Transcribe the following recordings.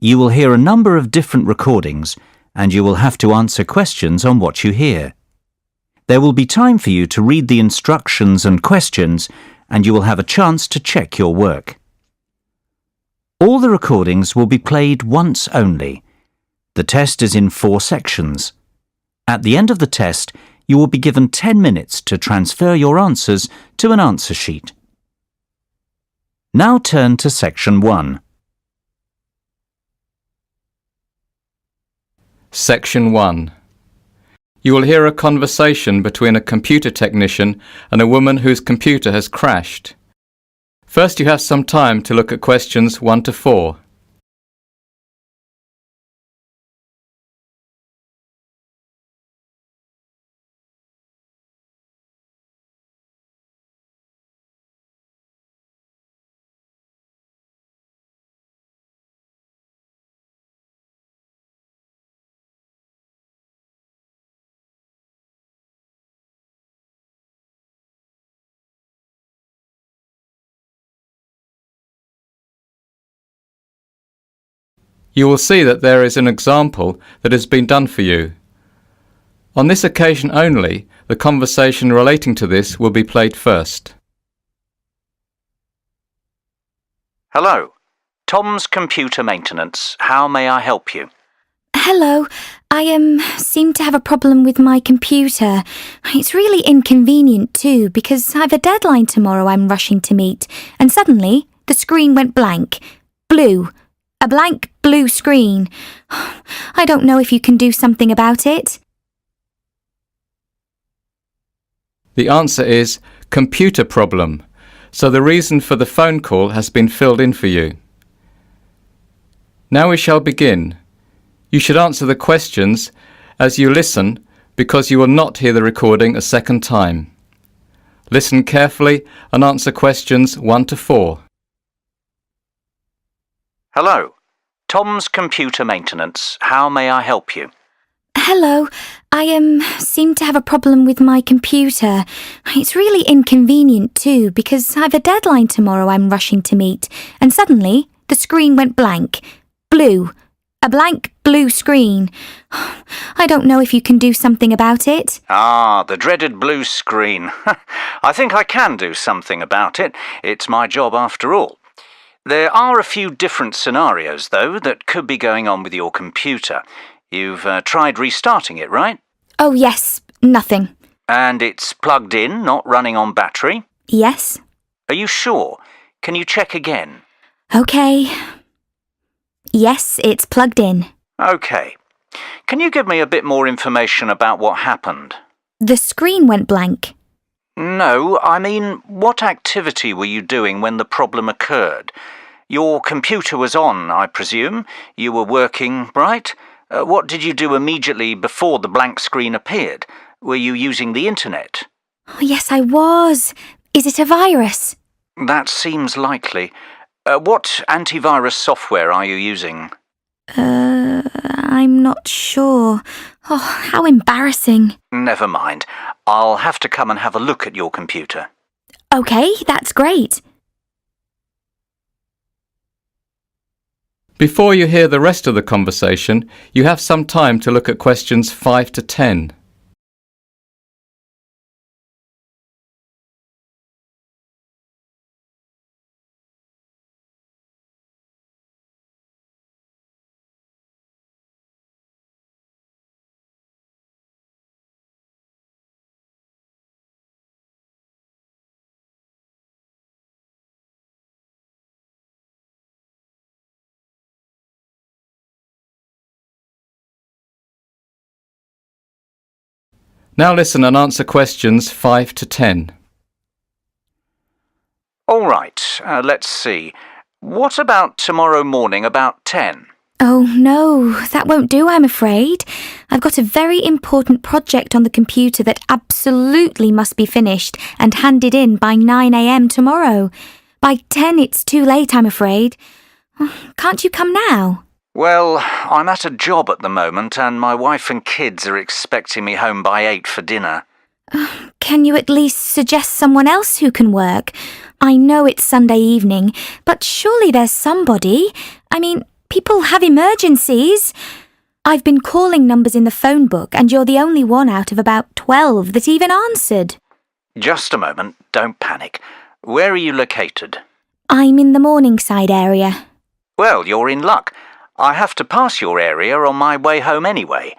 You will hear a number of different recordings and you will have to answer questions on what you hear. There will be time for you to read the instructions and questions and you will have a chance to check your work. All the recordings will be played once only. The test is in 4 sections. At the end of the test, you will be given 10 minutes to transfer your answers to an answer sheet. Now turn to Section 1. Section 1. You will hear a conversation between a computer technician and a woman whose computer has crashed. First, you have some time to look at questions 1 to 4. You will see that there is an example that has been done for you. On this occasion only, the conversation relating to this will be played first. Hello, Tom's Computer Maintenance. How may I help you? Hello, I seem to have a problem with my computer. It's really inconvenient too because I have a deadline tomorrow I'm rushing to meet and suddenly the screen went blank. Blue. A blank blue screen. I don't know if you can do something about it. The answer is computer problem, so the reason for the phone call has been filled in for you. Now we shall begin. You should answer the questions as you listen because you will not hear the recording a second time. Listen carefully and answer questions 1 to 4. Hello, Tom's Computer Maintenance. How may I help you? Hello, I seem to have a problem with my computer. It's really inconvenient too because I have a deadline tomorrow I'm rushing to meet and suddenly the screen went blank. Blue. A blank blue screen. I don't know if you can do something about it. Ah, the dreaded blue screen. I think I can do something about it. It's my job after all. There are a few different scenarios, though, that could be going on with your computer. You've tried restarting it, right? Oh yes, nothing. And it's plugged in, not running on battery? Yes. Are you sure? Can you check again? Okay. Yes, it's plugged in. Okay. Can you give me a bit more information about what happened? The screen went blank. No, I mean, what activity were you doing when the problem occurred? Your computer was on, I presume. You were working, right? What did you do immediately before the blank screen appeared? Were you using the internet? Oh, yes, I was. Is it a virus? That seems likely. What antivirus software are you using? I'm not sure. Oh, how embarrassing. Never mind. I'll have to come and have a look at your computer. Okay, that's great. Before you hear the rest of the conversation, you have some time to look at questions 5 to 10. Now listen and answer questions 5 to 10. All right, let's see. What about tomorrow morning about 10? Oh no, that won't do, I'm afraid. I've got a very important project on the computer that absolutely must be finished and handed in by 9 a.m. tomorrow. By 10 it's too late, I'm afraid. Can't you come now? Well, I'm at a job at the moment and my wife and kids are expecting me home by 8 for dinner. Can you at least suggest someone else who can work? I know it's Sunday evening, but surely there's somebody. I mean, People have emergencies. I've been calling numbers in the phone book and you're the only one out of about 12 that even answered. Just a moment, don't panic. Where are you located? I'm in the Morningside area. Well, you're in luck. I have to pass your area on my way home anyway.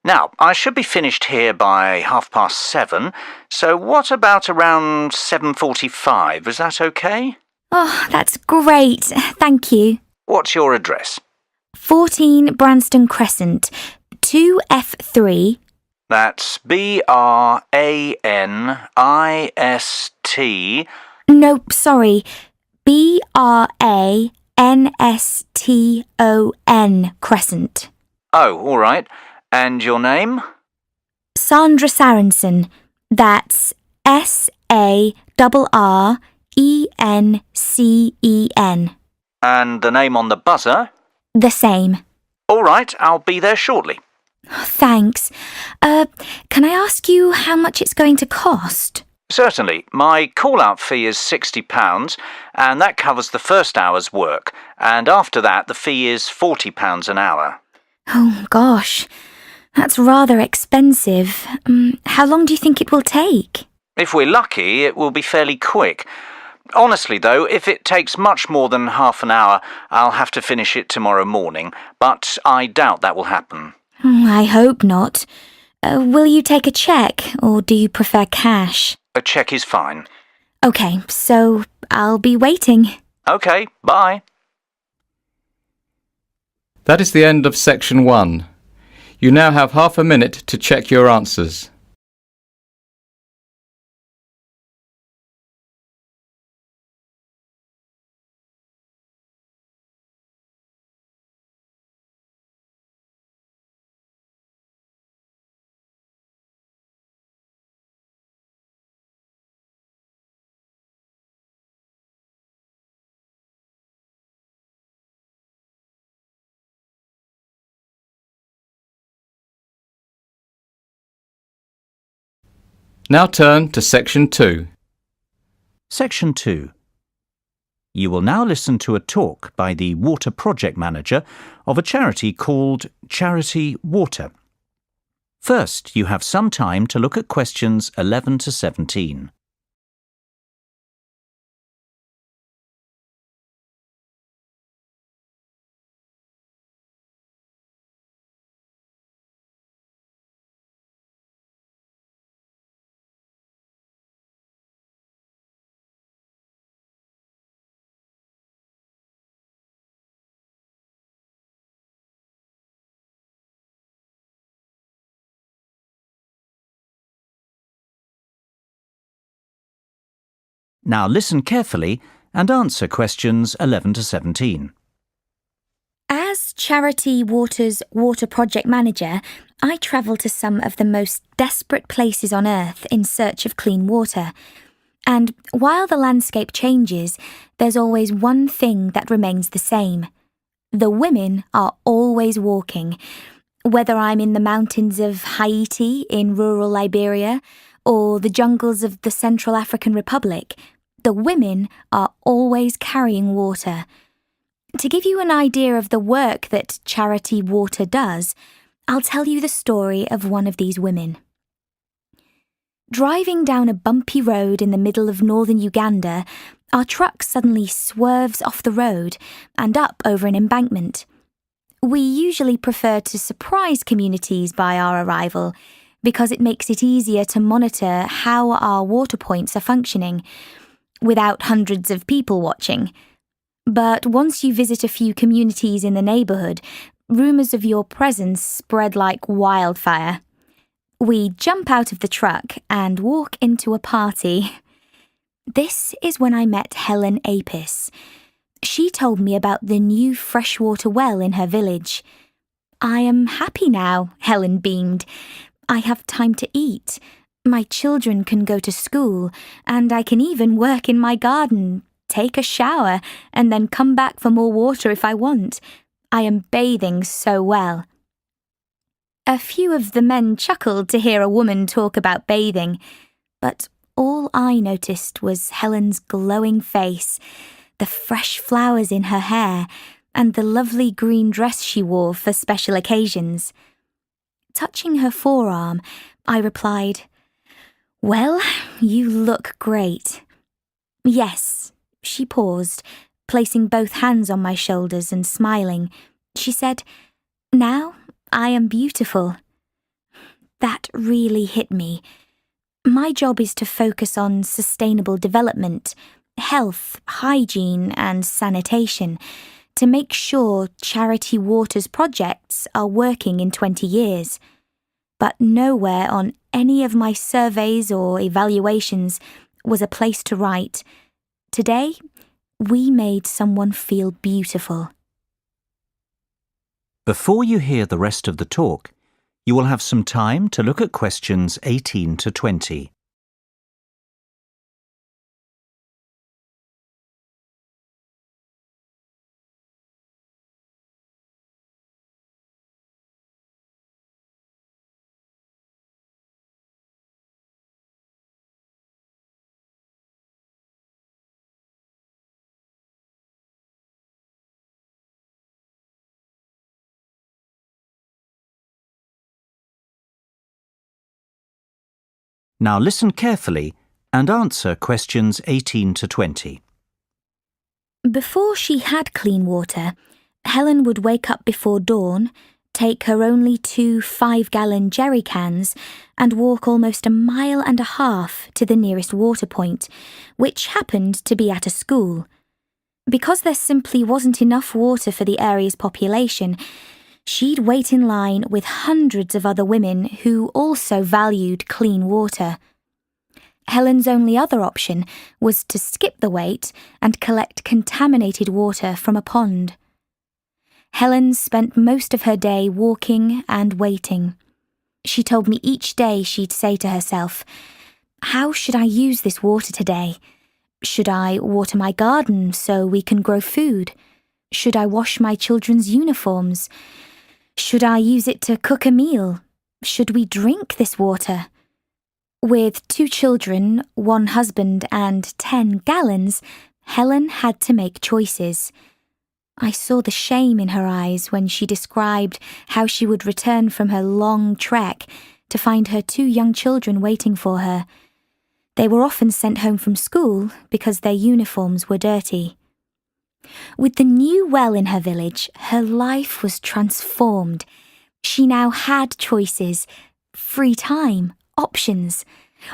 Now, I should be finished here by 7:30, so what about around 7:45? Is that okay? Oh, that's great. Thank you. What's your address? 14 Branston Crescent, 2F3. That's BRANIST. Nope, sorry. BRANSTON Crescent. Oh, all right. And your name? Sandra Sarensen. That's SARRENCEN. And the name on the buzzer? The same. All right, I'll be there shortly. Thanks. Can I ask you how much it's going to cost? Certainly. My call-out fee is £60, and that covers the first hour's work. And after that, the fee is £40 an hour. Oh, gosh. That's rather expensive. How long do you think it will take? If we're lucky, it will be fairly quick. Honestly, though, if it takes much more than half an hour, I'll have to finish it tomorrow morning, but I doubt that will happen. I hope not. Will you take a cheque, or do you prefer cash? A cheque is fine. OK, so I'll be waiting. OK, bye. That is the end of section 1. You now have half a minute to check your answers. Now turn to section 2. Section 2. You will now listen to a talk by the Water Project Manager of a charity called Charity Water. First, you have some time to look at questions 11 to 17. Now listen carefully and answer questions 11 to 17. As Charity Water's Water Project Manager, I travel to some of the most desperate places on Earth in search of clean water. And while the landscape changes, there's always one thing that remains the same. The women are always walking. Whether I'm in the mountains of Haiti in rural Liberia or the jungles of the Central African Republic, the women are always carrying water. To give you an idea of the work that Charity Water does, I'll tell you the story of one of these women. Driving down a bumpy road in the middle of northern Uganda, our truck suddenly swerves off the road and up over an embankment. We usually prefer to surprise communities by our arrival because it makes it easier to monitor how our water points are functioning, without hundreds of people watching. But once you visit a few communities in the neighbourhood, rumours of your presence spread like wildfire. We jump out of the truck and walk into a party. This is when I met Helen Apis. She told me about the new freshwater well in her village. I am happy now, Helen beamed. I have time to eat. My children can go to school, and I can even work in my garden, take a shower, and then come back for more water if I want. I am bathing so well. A few of the men chuckled to hear a woman talk about bathing, but all I noticed was Helen's glowing face, the fresh flowers in her hair, and the lovely green dress she wore for special occasions. Touching her forearm, I replied, "Well, you look great." "Yes," she paused, placing both hands on my shoulders and smiling. She said, "Now I am beautiful." That really hit me. My job is to focus on sustainable development, health, hygiene, and sanitation to make sure Charity Water's projects are working in 20 years. But nowhere on any of my surveys or evaluations was a place to write, "Today, we made someone feel beautiful." Before you hear the rest of the talk, you will have some time to look at questions 18 to 20. Now listen carefully and answer questions 18 to 20. Before she had clean water, Helen would wake up before dawn, take her only 2 5-gallon jerry cans and walk almost 1.5 miles to the nearest water point, which happened to be at a school. Because there simply wasn't enough water for the area's population, she'd wait in line with hundreds of other women who also valued clean water. Helen's only other option was to skip the wait and collect contaminated water from a pond. Helen spent most of her day walking and waiting. She told me each day she'd say to herself, "How should I use this water today? Should I water my garden so we can grow food? Should I wash my children's uniforms? Should I use it to cook a meal? Should we drink this water?" With 2 children, 1 husband, and 10 gallons, Helen had to make choices. I saw the shame in her eyes when she described how she would return from her long trek to find her 2 young children waiting for her. They were often sent home from school because their uniforms were dirty. With the new well in her village, her life was transformed. She now had choices, free time, options.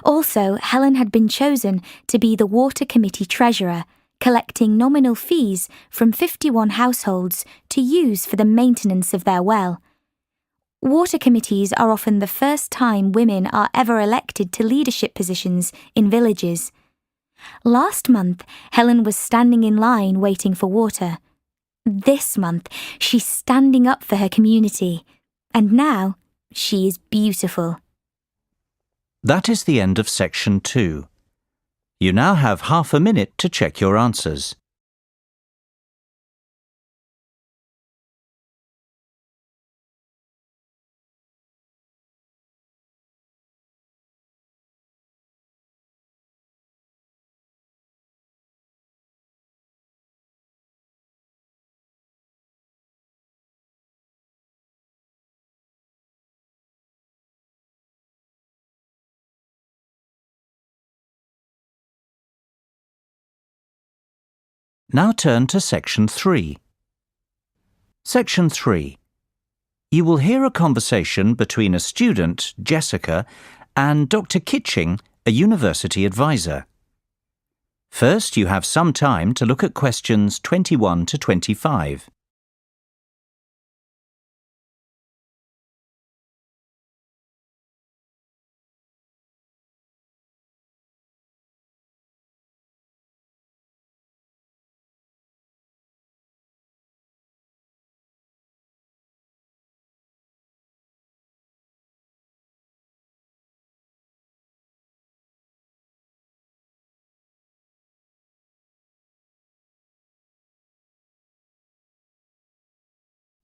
Also, Helen had been chosen to be the Water Committee Treasurer, collecting nominal fees from 51 households to use for the maintenance of their well. Water committees are often the first time women are ever elected to leadership positions in villages. Last month, Helen was standing in line waiting for water. This month, she's standing up for her community. And now, she is beautiful. That is the end of section 2. You now have half a minute to check your answers. Now turn to section 3. Section 3. You will hear a conversation between a student, Jessica, and Dr. Kitching, a university advisor. First, you have some time to look at questions 21 to 25.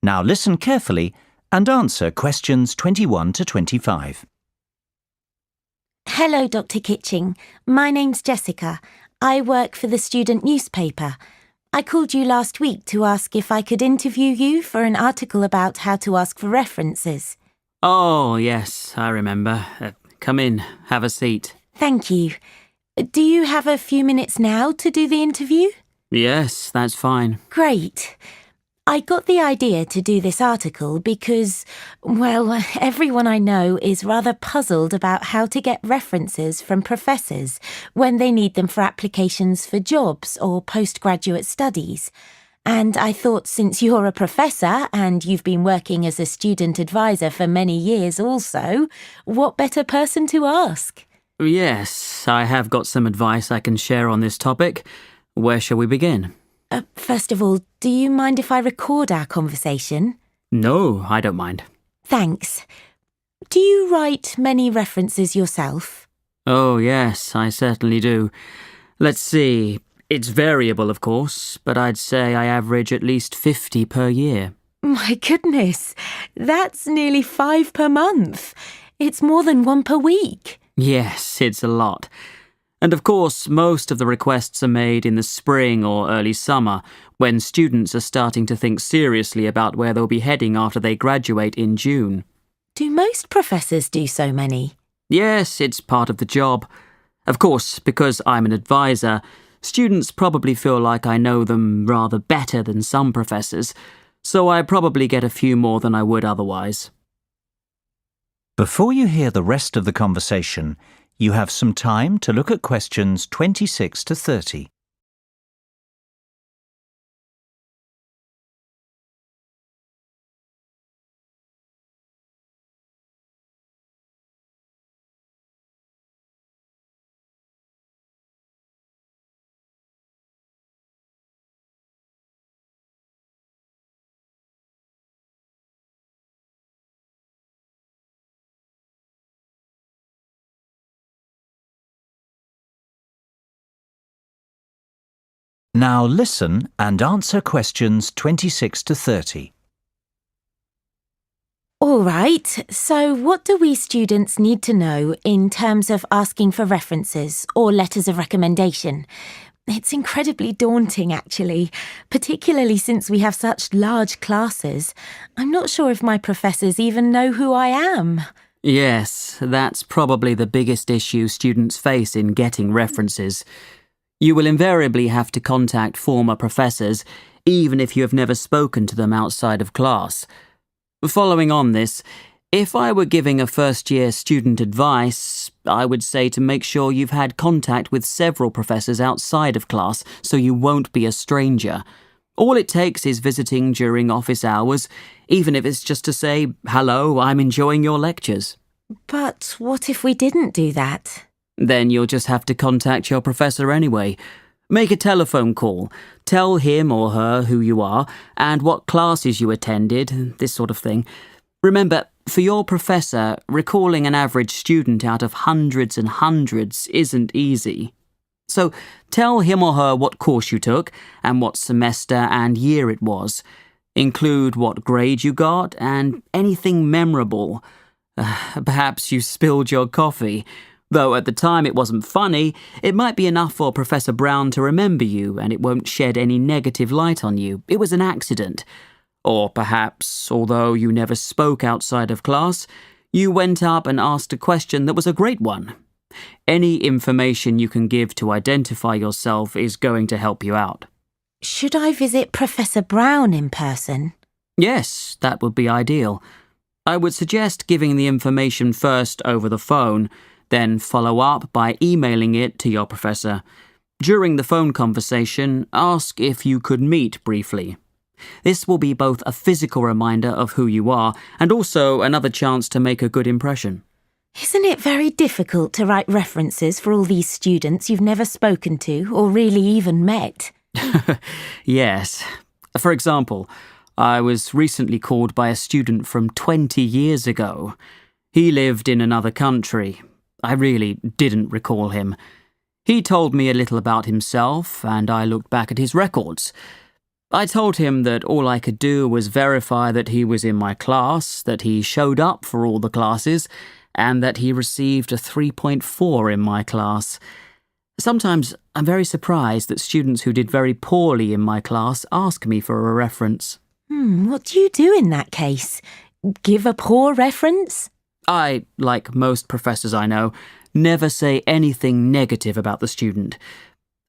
Now listen carefully and answer questions 21 to 25. Hello, Dr. Kitching. My name's Jessica. I work for the student newspaper. I called you last week to ask if I could interview you for an article about how to ask for references. Oh, yes, I remember. Come in, have a seat. Thank you. Do you have a few minutes now to do the interview? Yes, that's fine. Great. I got the idea to do this article because, well, everyone I know is rather puzzled about how to get references from professors when they need them for applications for jobs or postgraduate studies. And I thought since you're a professor and you've been working as a student advisor for many years also, what better person to ask? Yes, I have got some advice I can share on this topic. Where shall we begin? First of all, do you mind if I record our conversation? No, I don't mind. Thanks. Do you write many references yourself? Oh, yes, I certainly do. Let's see. It's variable, of course, but I'd say I average at least 50 per year. My goodness, that's nearly 5 per month. It's more than 1 per week. Yes, it's a lot. And of course, most of the requests are made in the spring or early summer, when students are starting to think seriously about where they'll be heading after they graduate in June. Do most professors do so many? Yes, it's part of the job. Of course, because I'm an advisor, students probably feel like I know them rather better than some professors, so I probably get a few more than I would otherwise. Before you hear the rest of the conversation, you have some time to look at questions 26 to 30. Now listen and answer questions 26 to 30. All right, so what do we students need to know in terms of asking for references or letters of recommendation? It's incredibly daunting, actually, particularly since we have such large classes. I'm not sure if my professors even know who I am. Yes, that's probably the biggest issue students face in getting references. You will invariably have to contact former professors, even if you have never spoken to them outside of class. Following on this, if I were giving a first-year student advice, I would say to make sure you've had contact with several professors outside of class so you won't be a stranger. All it takes is visiting during office hours, even if it's just to say, "Hello, I'm enjoying your lectures." But what if we didn't do that? Then you'll just have to contact your professor anyway. Make a telephone call. Tell him or her who you are and what classes you attended, this sort of thing. Remember, for your professor, recalling an average student out of hundreds and hundreds isn't easy. So tell him or her what course you took and what semester and year it was. Include what grade you got and anything memorable. Perhaps you spilled your coffee. Though at the time it wasn't funny, it might be enough for Professor Brown to remember you and it won't shed any negative light on you. It was an accident. Or perhaps, although you never spoke outside of class, you went up and asked a question that was a great one. Any information you can give to identify yourself is going to help you out. Should I visit Professor Brown in person? Yes, that would be ideal. I would suggest giving the information first over the phone, then follow up by emailing it to your professor. During the phone conversation, ask if you could meet briefly. This will be both a physical reminder of who you are and also another chance to make a good impression. Isn't it very difficult to write references for all these students you've never spoken to or really even met? Yes. For example, I was recently called by a student from 20 years ago. He lived in another country. I really didn't recall him. He told me a little about himself, and I looked back at his records. I told him that all I could do was verify that he was in my class, that he showed up for all the classes, and that he received a 3.4 in my class. Sometimes I'm very surprised that students who did very poorly in my class ask me for a reference. What do you do in that case? Give a poor reference? I, like most professors I know, never say anything negative about the student.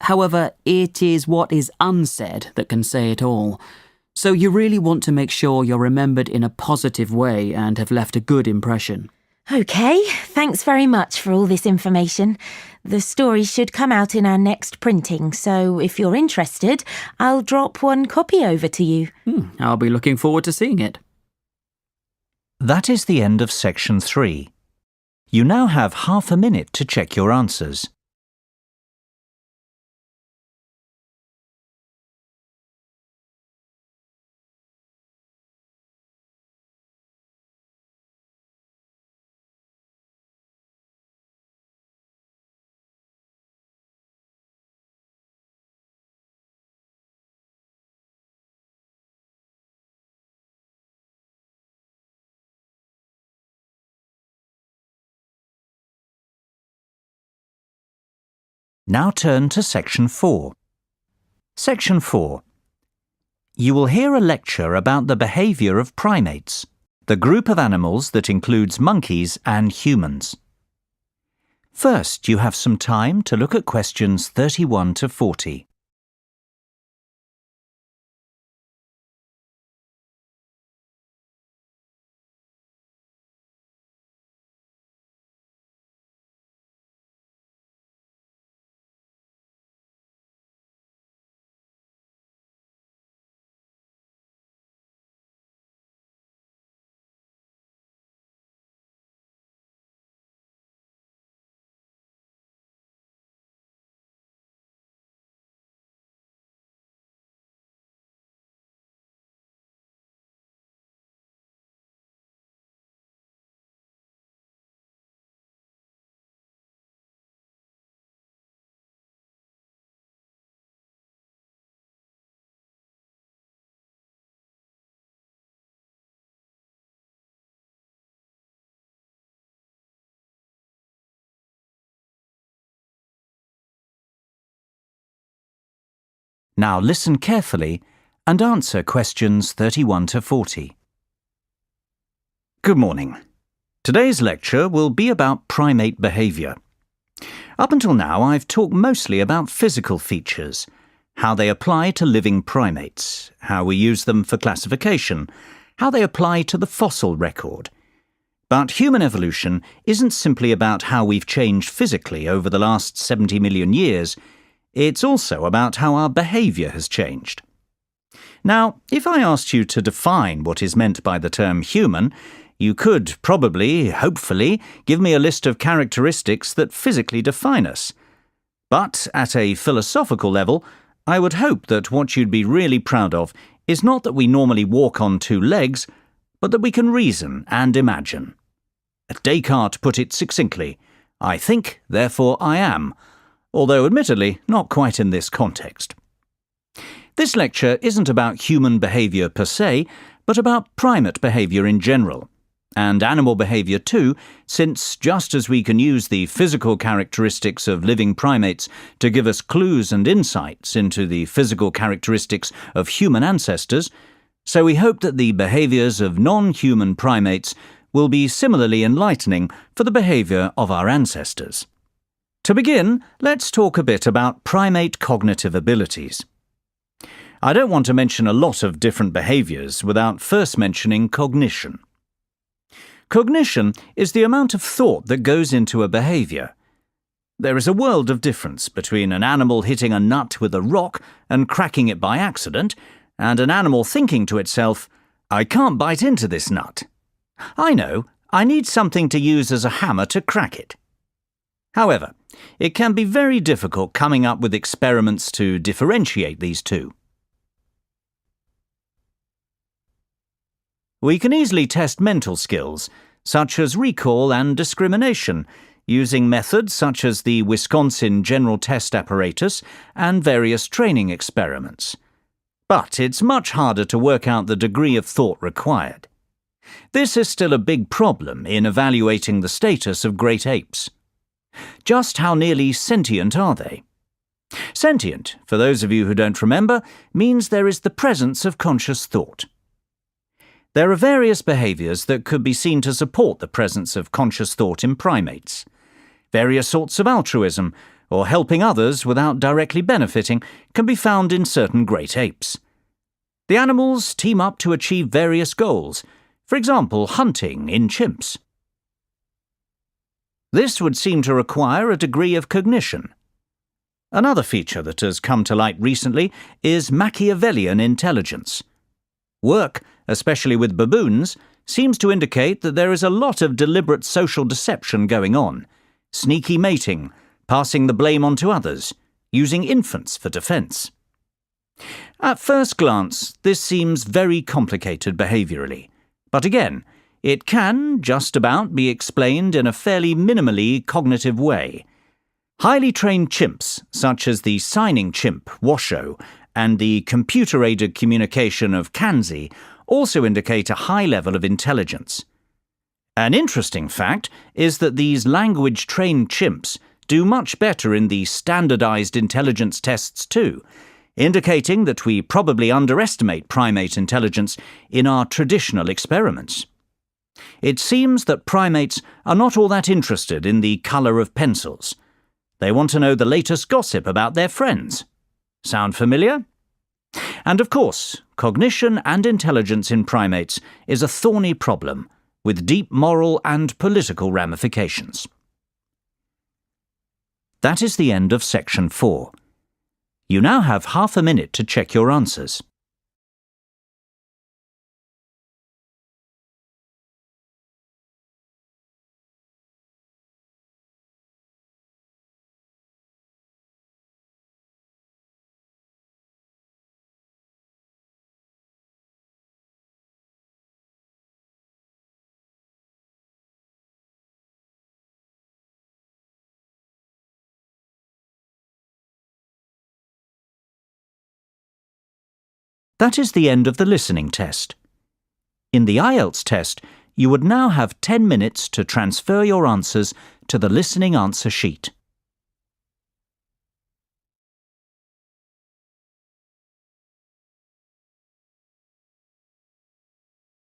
However, it is what is unsaid that can say it all. So you really want to make sure you're remembered in a positive way and have left a good impression. OK, thanks very much for all this information. The story should come out in our next printing, so if you're interested, I'll drop one copy over to you. I'll be looking forward to seeing it. That is the end of section 3. You now have half a minute to check your answers. Now turn to section 4. Section 4. You will hear a lecture about the behaviour of primates, the group of animals that includes monkeys and humans. First, you have some time to look at questions 31 to 40. Now listen carefully and answer questions 31 to 40. Good morning. Today's lecture will be about primate behaviour. Up until now, I've talked mostly about physical features, how they apply to living primates, how we use them for classification, how they apply to the fossil record. But human evolution isn't simply about how we've changed physically over the last 70 million years. It's also about how our behaviour has changed. Now, if I asked you to define what is meant by the term human, you could probably, hopefully, give me a list of characteristics that physically define us. But at a philosophical level, I would hope that what you'd be really proud of is not that we normally walk on two legs, but that we can reason and imagine. Descartes put it succinctly, "I think, therefore I am," although admittedly not quite in this context. This lecture isn't about human behaviour per se, but about primate behaviour in general, and animal behaviour too, since just as we can use the physical characteristics of living primates to give us clues and insights into the physical characteristics of human ancestors, so we hope that the behaviours of non-human primates will be similarly enlightening for the behaviour of our ancestors. To begin, let's talk a bit about primate cognitive abilities. I don't want to mention a lot of different behaviours without first mentioning cognition. Cognition is the amount of thought that goes into a behaviour. There is a world of difference between an animal hitting a nut with a rock and cracking it by accident, and an animal thinking to itself, "I can't bite into this nut. I know, I need something to use as a hammer to crack it." However, it can be very difficult coming up with experiments to differentiate these two. We can easily test mental skills, such as recall and discrimination, using methods such as the Wisconsin General Test Apparatus and various training experiments. But it's much harder to work out the degree of thought required. This is still a big problem in evaluating the status of great apes. Just how nearly sentient are they? Sentient, for those of you who don't remember, means there is the presence of conscious thought. There are various behaviours that could be seen to support the presence of conscious thought in primates. Various sorts of altruism, or helping others without directly benefiting, can be found in certain great apes. The animals team up to achieve various goals, for example, hunting in chimps. This would seem to require a degree of cognition. Another feature that has come to light recently is Machiavellian intelligence. Work, especially with baboons, seems to indicate that there is a lot of deliberate social deception going on, sneaky mating, passing the blame on to others, using infants for defence. At first glance, this seems very complicated behaviourally, but again, it can just about be explained in a fairly minimally cognitive way. Highly trained chimps, such as the signing chimp, Washoe, and the computer-aided communication of Kanzi, also indicate a high level of intelligence. An interesting fact is that these language-trained chimps do much better in the standardized intelligence tests too, indicating that we probably underestimate primate intelligence in our traditional experiments. It seems that primates are not all that interested in the colour of pencils. They want to know the latest gossip about their friends. Sound familiar? And of course, cognition and intelligence in primates is a thorny problem with deep moral and political ramifications. That is the end of section 4. You now have half a minute to check your answers. That is the end of the listening test. In the IELTS test, you would now have 10 minutes to transfer your answers to the listening answer sheet.